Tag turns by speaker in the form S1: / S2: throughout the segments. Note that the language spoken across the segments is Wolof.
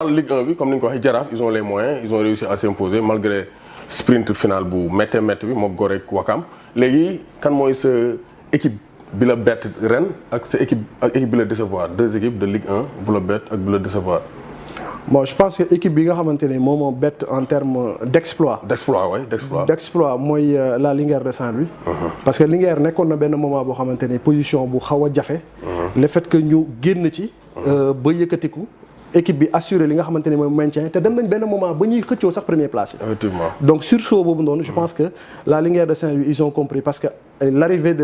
S1: En Ligue 1 bi comme ni nga ko waxee Jaraaf ils ont les moyens ils ont réussi à s'imposer malgré sprint final bu méttee bi moo Gorée ak Wakam léegi kan mooy sa équipe bi la bett ren ak sa équipe bi la décevoir deux équipes de Ligue 1 bu la bett ak bu la décevoir.
S2: Bon, je pense que équipe bi nga xamante ne moom moo bett en termes d'exploit. D'exploit mooy la Linguère de Saint-Louis. Parce que Linguère nekkoon na benn moment boo xamante ne position bu xaw a jafe. Le fait que ñu génn ci. Ba yëkkatiku. Équipe bi assuré li nga xamante ne mooy maintien te dem nañ benn moment ba ñuy xëccoo sax première place yi.
S1: Effectivement.
S2: Donc sursaut boobu noonu je pense que la Linguère de Saint-Louis ils ont compris parce que l'arrivée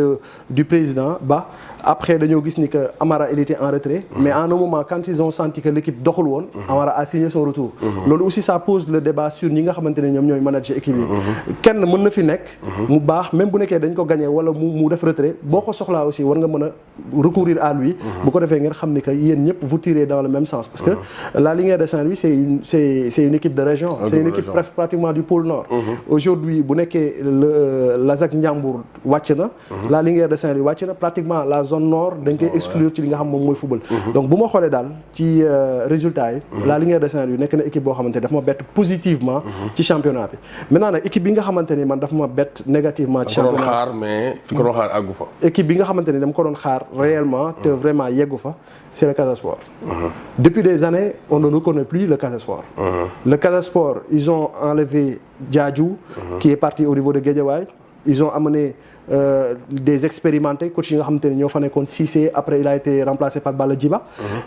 S2: du président Ba après dañoo gis ni que Amara il était en retrait. Mais à un moment quand ils ont senti que l'équipe doxul woon. Amara a signé son retour. Loolu aussi ça pose le débat sur ñi nga xamante ne ñoom ñooy manager équipe yi. Kenn mën na fi nekk. mu baax même bu nekkee dañ ko gagné wala mu def retrait boo ko soxlaa aussi war nga mën a recourir à lui. bu ko defee ngeen xam ni que yéen ñëpp vous tirez dans le même sens parce que la Linguère de Saint-Louis c'est une équipe de région. C'est une équipe presque pratiquement du pôle Nord. Aujourd'hui bu nekkee l'ASAC Ndiambour wàcc na. La Linguère de Saint-Louis wàcc na pratiquement la zone nord dañ koy exclure ci li nga xam moom mooy football. Donc bu ma xoolee daal ci résultats yi. La Linguère de Saint-Louis nekk na équipe boo xamante ne daf ma bett positivement. ci championnat bi maintenant nag équipe bi nga xamante ni man daf ma bett négativement. ci championnat
S1: ko doon xaar mais fi ko doon xaar àggu fa.
S2: équipe bi nga xamante ni dama ko doon xaar réellement te vraiment yeggu fa c'est le Casa Sport. Depuis des années on ne reconnaît plus le Casa Sport. Le Casa Sport ils ont enlevé Diadhiou. qui est parti au niveau de Guédiawaye. Ils ont amené des expérimentés coach yi nga xamante ne ñoo fa nekkoon Cissé après il a été remplacé par Balla Djiba.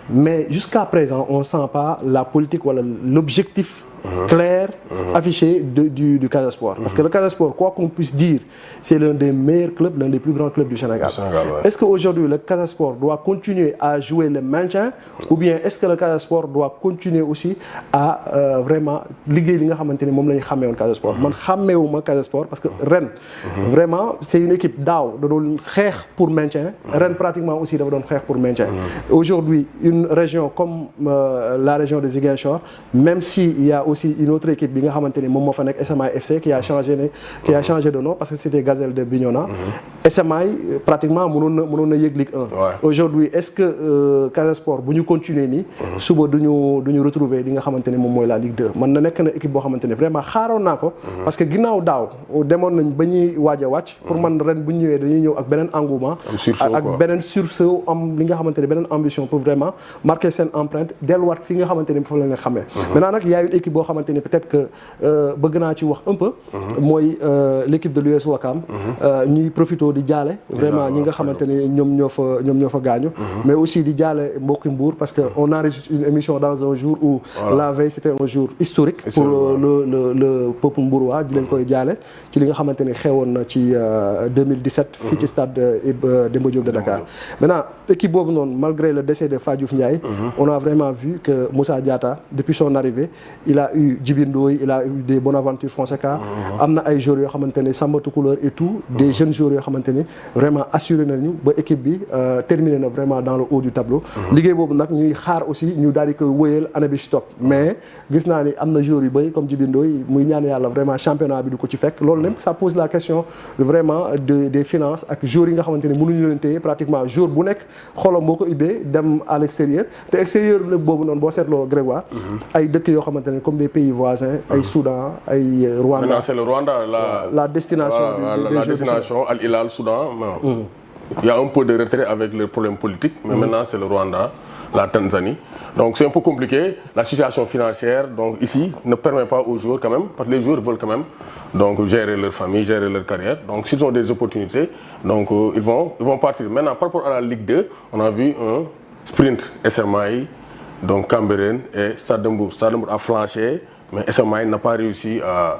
S2: Mais jusqu'à présent on sent pas la politique wala l'objectif clair affiché du Casa Sport. Parce que le Casa Sport quoi qu'on puisse dire c'est l'un des meilleurs clubs, l'un des plus grands clubs du Sénégal. Est-ce qu'aujourd'hui le Casa Sport doit continuer à jouer le maintien ou bien est-ce que le Casa Sport doit continuer aussi à vraiment liggéey li nga xamante ni moom la ñu xàmmee woon Casa Sport. Man xàmmeewuma Casa Sport parce que ren vraiment c'est une équipe daaw da doon xeex pour maintien ren pratiquement aussi dafa doon xeex pour maintien. Aujourd'hui une région comme la région de Ziguinchor même si il y a aussi une autre équipe bi nga xamante ni moom moo fa nekk SMA FC qui a changé de nom parce que c'était Gazelle de Bignona. SMA pratiquement mënoon na yëg Ligue 1. Aujourd'hui est-ce que Casa Sport bu ñu continuer nii. suba duñu retrouver li nga xamante ni moom mooy la Ligue 2 man na nekk na équipe boo xamante ni vraiment xaaroon naa ko. parce que ginnaaw daaw demoon nañ ba ñuy waaj a wàcc. pour man ren bu ñu ñëwee dañuy ñëw ak beneen engouement. ak beneen sursaut am li nga xamante ni beneen ambition pour vraiment marquer seen empreinte delluwaat fi nga xamante ni foofu la nga xamee. Maintenant nag y a une équipe boo xamante ni peut-être que bëgg naa ci wax un peu. mooy l'équipe de l'US Ouakam. ñuy profité di jaale. vraiment ñi nga xamante ni ñoom ñoo fa gaañu. mais aussi di jaale mbokki Mbour parce que on enregistre une émission dans un jour où. la veille c'était un jour historique. pour le peuple mbourois di leen koy jaale ci li nga xamante ni xewoon na ci 2017. fii ci stade Demba Diop de Dakar. Maintenant équipe boobu noonu malgré le décès de Fadiouf Ndiaye. on a vraiment vu que Moussa Diatta depuis son arrivée il a eu Djibi Ndoye il a eu des Bonaventure Fonseca. am na ay joueurs yoo xamante ne Samba Toucouleur et tout des jeunes joueurs yoo xamante ne vraiment assuré nañu ba équipe bi terminé na vraiment dans le haut du tableau. liggéey boobu nag ñuy xaar aussi ñu daal di koy wëyal année bi stop mais gis naa ni am na joueurs yu bëri comme Djibi Ndoye muy ñaan yàlla vraiment championnat bi du ko ci fekk loolu nag ça pose la question vraiment des finances ak joueurs yi nga xamante ne mënuñu leen téye pratiquement jour bu nekk xolam boo ko ubbee dem à l'extérieur te extérieur la boobu noonu boo seetloo Grégoire ay dëkk yoo xamante ne comme des pays voisins ay Soudan ay Rwanda.
S1: Maintenant c'est le Rwanda
S2: la destination.
S1: la destination Al Hilal Soudan. Il y a un peu de retrait avec les problèmes politiques mais maintenant c'est le Rwanda la Tanzanie donc c'est un peu compliqué la situation financière donc ici ne permet pas aux joueurs quand même parce que les joueurs veulent quand même donc gérer leur famille gérer leur carrière donc s'ils ont des opportunités donc ils vont partir maintenant par rapport à la Ligue 2 on a vu un sprint SMA donc Cambérène et Stade de Mbour a flanché mais SMA n'a pas réussi à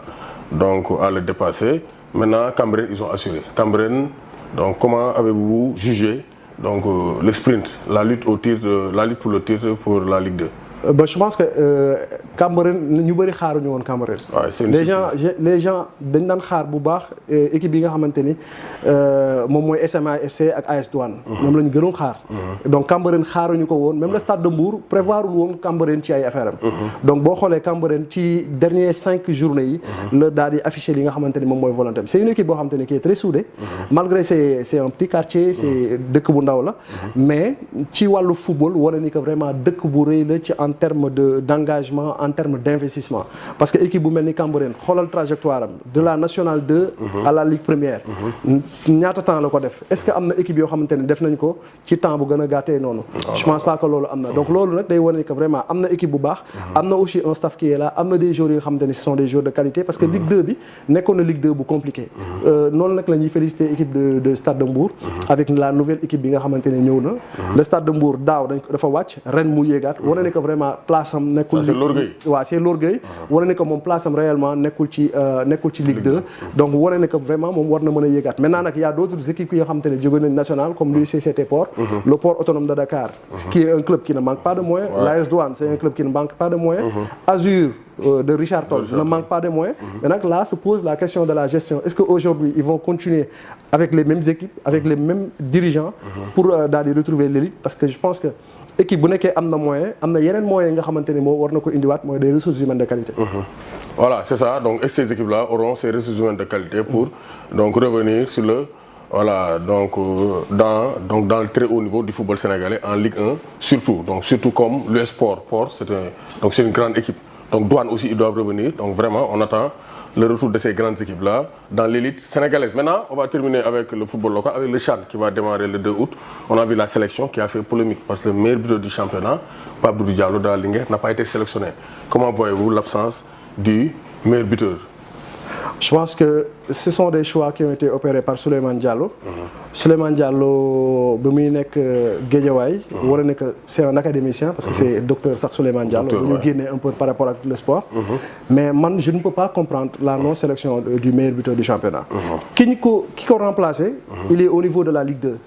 S1: le dépasser maintenant Cambérène ils ont assuré Cambérène donc comment avez-vous jugé donc le sprint la lutte pour le titre pour la Ligue 2?
S2: Je pense que Cambérène ñu bëri xaaruñu woon Cambérène. les gens dañ daan xaar bu baax équipe yi nga xamante ni moom mooy SMA FC ak AS Douane. ñoom la ñu gënoon xaar. donc Cambérène xaaruñu ko woon même le stade de Mbour prévoirul woon Cambérène ci ay affaire am. donc boo xoolee Cambérène ci dernier 5 journées yi. la daal di affiché li nga xamante ni moom mooy volonté am c'est une équipe boo xamante ni qui est très soudée. malgré c'est un petit quartier c'est dëkk bu ndaw la. mais ci wàllu football wane ni que vraiment dëkk bu rëy la ci en terme d'engagement en terme d'investissement parce que équipe bu mel ni Cambérène xoolal trajectoire am de la nationale 2 à la ligue première ñaata temps la ko def est-ce que am na équipe yoo xamante ne def nañ ko ci temps bu gën a gàttee noonu je pense pas que loolu am na donc loolu nag day wane ni que vraiment am na équipe bu baax am na aussi un staff qui est là am na des joueurs yoo xamante ne ce sont des joueurs de qualité parce que Ligue 2 bi nekkoon na Ligue 2 bu compliqué noonu nag la ñuy féliciter équipe de Stade de Mbour avec la nouvelle équipe bi nga xamante ne ñëw na le Stade de Mbour daaw dafa wàcc ren mu yéegaat wane ni que vraiment place am nekkul waaw c'est l'orgueil wane ne que moom place am réellement nekkul ci Ligue 2 donc wane ne que vraiment moom war na mën a yéegaat maintenant nag y a d'autres équipes yoo xamante ne jóge nañ national comme l'UCCT Port le Port autonome de Dakar qui est un club qui ne manque pas de moyens l'AS Douane c'est un club qui ne manque pas de moyens Azur de Richard Toll ne manque pas de moyens mais nag là se pose la question de la gestion est-ce que aujourd'hui ils vont continuer avec les mêmes équipes avec les mêmes dirigeants pour daal di retrouver l'élite parce que je pense que équipe bu nekkee am na moyen am na yeneen moyens nga xamante ni moo war na ko indiwaat mooy des ressources humaines de qualité.
S1: Voilà c'est ça donc et ces équipes-là auront ces ressources humaines de qualité pour donc revenir sur le voilà donc dans le très haut niveau du football sénégalais en Ligue 1 surtout comme l'US Port c'est une grande équipe donc Douane aussi ils doivent revenir donc vraiment on attend le retour de ces grandes équipes-là dans l'élite sénégalaise. Maintenant, on va terminer avec le football local, avec le CHAN qui va démarrer le 2 août. On a vu la sélection qui a fait polémique parce que le meilleur buteur du championnat, Pape Doudou Diallo de la Linguère, n'a pas été sélectionné. Comment voyez-vous l'absence du meilleur buteur?
S2: Je pense que ce sont des choix qui ont été opérés par Souleymane Diallo. Souleymane Diallo ba muy nekk Guédiawaye war a nekk c'est un académicien parce que c'est docteur sax Souleymane Diallo bu ñu génnee un peu par rapport ak le sport mais man je ne peux pas comprendre la non sélection du meilleur buteur du championnat ki ko remplacé il est au niveau de la Ligue 2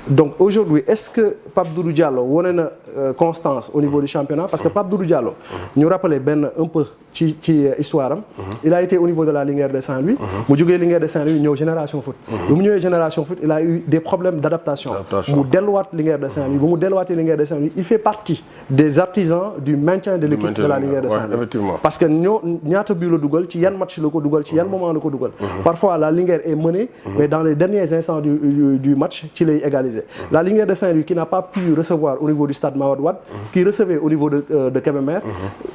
S2: donc aujourd'hui est-ce que Pape Doudou Diallo wane na constance au niveau du championnat parce que Pape Doudou Diallo ñu rappelé benn un peu ci histoire am il a été au niveau de la Linguère de Saint-Louis mu jógee Linguère de Saint-Louis ñëw Génération Foot bu mu ñëwee Génération Foot il a eu des problèmes d'adaptation mu delluwaat Linguère de Saint-Louis bu mu delluwaatee Linguère de Saint-Louis il fait partie des artisans du maintien de l'équipe de la Linguère de Saint-Louis parce que ñaata but la dugal ci yan match la ko dugal ci yan moment la ko dugal parfois la Linguère est menée mais dans les derniers instants du match ci lay égaliser la Linguère de Saint-Louis qui n'a pas pu recevoir au niveau du stade Mawade Wade qui recevait au niveau de Kébémer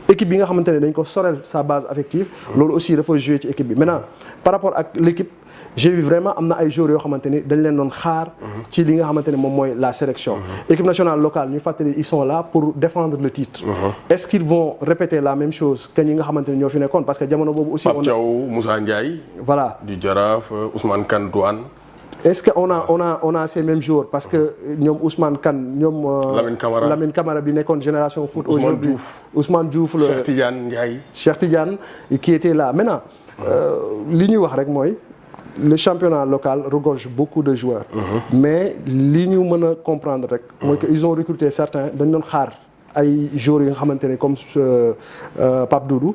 S2: équipe bi nga xamante ne dañ ko sorel sa base affective loolu aussi dafa jouer ci équipe bi maintenant par rapport ak l'équipe j'ai vu vraiment am na ay joueurs yoo xamante ni dañ leen doon xaar ci li nga xamante ne moom mooy la sélection équipe nationale locale ñu fàttali ils sont là pour défendre le titre est-ce qu'ils vont répéter la même chose que ñi nga xamante ne ñoo fi nekkoon parce que jamono boobu aussi
S1: Pape Thiaw Moussa Ndiaye
S2: voilà
S1: du Jaraaf Ousmane Kane Douane
S2: est-ce que on a ces mêmes joueurs parce que ñoom Ousmane Kane ñoom Lamine Camara bi nekkoon Génération Foot aujourd'hui Ousmane Diouf la Cheikh Tidiane qui était là maintenant li ñuy wax rek mooy le championnat local regorge beaucoup de joueurs mais li ñu mën a comprendre rek mooy que ils ont recruté certains dañ doon xaar ay joueurs yi nga xamante ne comme Pape Doudou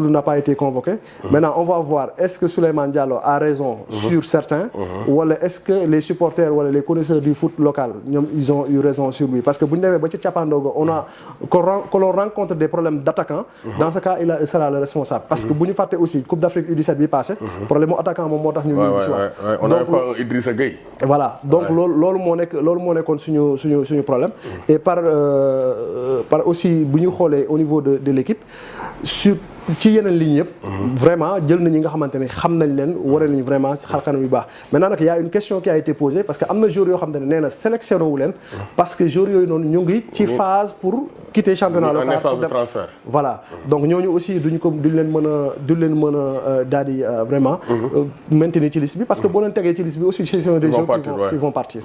S2: n'a pas été convoqué maintenant on va voir est-ce que Souleymane Diallo a raison sur certains wala est-ce que les supporters wala les connaisseurs du foot local ñoom ils ont eu raison sur lui parce que bu ñu demee ba ci cappaandaw on a que l'on rencontre des problèmes d'attaquants dans ce cas il sera le responsable parce que bu ñu fàtte aussi Coupe d'Afrique U17 bi passé problème mu attaquant moom moo tax ñu si wax
S1: on n'avait pas un Idrissa Gueye
S2: voilà donc loolu moo nekkoon suñu problème et par aussi bu ñu xoolee au niveau de l'équipe sur ci yeneen ligne yëpp vraiment jël na ñi nga xamante ne xam nañ leen waree nañ vraiment xarkanam yu baax maintenant nag y a une question qui a été posée parce que am na joueurs yoo xamante ne nee na sélectionné wu leen parce que joueurs yooyu noonu ñu ngi ci phase pour quitter championnat local
S1: pour dem transfert
S2: voilà donc ñooñu aussi duñ leen mën a daal di vraiment maintenir ci liste bi parce que boo leen tegee ci liste bi aussi ce sont des joueurs qui vont partir